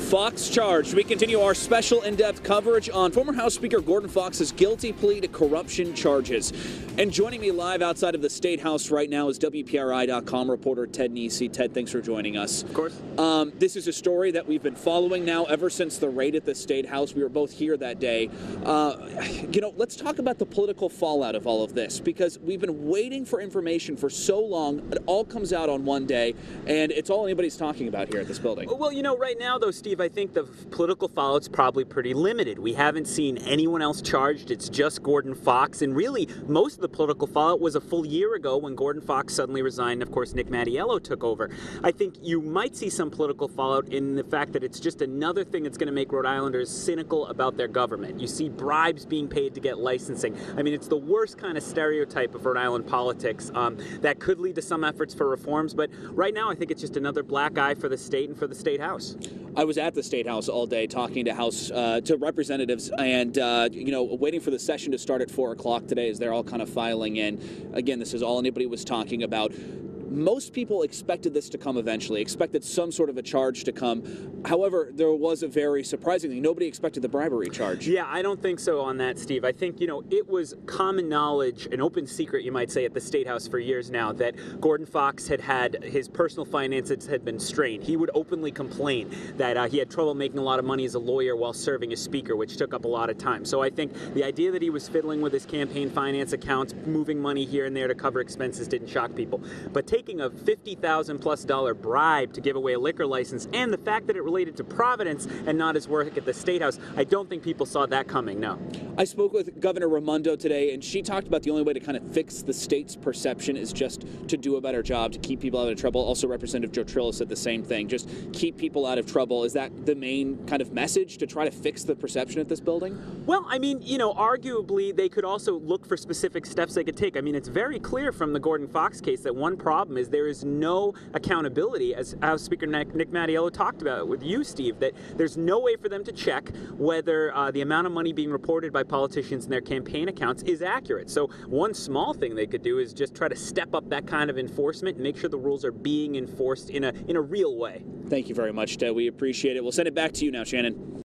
Fox charged. We continue our special in-depth coverage on former House Speaker Gordon Fox's guilty plea to corruption charges. And joining me live outside of the State House right now is WPRI.com reporter Ted Nesi. Ted, thanks for joining us. Of course. This is a story that we've been following now ever since the raid at the State House. We were both here that day. Let's talk about the political fallout of all of this, because we've been waiting for information for so long. It all comes out on one day, and it's all anybody's talking about here at this building. Well, right now, though, Steve, I think the political fallout's probably pretty limited. We haven't seen anyone else charged. It's just Gordon Fox. And really, most of the political fallout was a full year ago when Gordon Fox suddenly resigned. Of course, Nick Mattiello took over. I think you might see some political fallout in the fact that it's just another thing that's going to make Rhode Islanders cynical about their government. You see bribes being paid to get licensing. I mean, it's the worst kind of stereotype of Rhode Island politics that could lead to some efforts for reforms. But right now, I think it's just another black eye for the state and for the State House. I was at the State House all day talking to representatives and, waiting for the session to start at 4 o'clock today as they're all kind of filing in. Again, this is all anybody was talking about. Most people expected this to come eventually, expected some sort of a charge to come. However, there was a very surprising thing. Nobody expected the bribery charge. Yeah, I don't think so on that, Steve. I think, it was common knowledge, an open secret, you might say, at the State House for years now, that Gordon Fox had his personal finances had been strained. He would openly complain that he had trouble making a lot of money as a lawyer while serving as Speaker, which took up a lot of time. So I think the idea that he was fiddling with his campaign finance accounts, moving money here and there to cover expenses didn't shock people. But taking a $50,000+ bribe to give away a liquor license, and the fact that it related to Providence and not his work at the State House, I don't think people saw that coming, no. I spoke with Governor Raimondo today, and she talked about the only way to kind of fix the state's perception is just to do a better job, to keep people out of trouble. Also, Representative Joe Trillo said the same thing, just keep people out of trouble. Is that the main kind of message, to try to fix the perception at this building? Well, I mean, arguably they could also look for specific steps they could take. I mean, it's very clear from the Gordon Fox case that one problem is there is no accountability, as House Speaker Nick Mattiello talked about with you, Steve, that there's no way for them to check whether the amount of money being reported by politicians in their campaign accounts is accurate. So one small thing they could do is just try to step up that kind of enforcement and make sure the rules are being enforced in a real way. Thank you very much, Ted. We appreciate it. We'll send it back to you now, Shannon.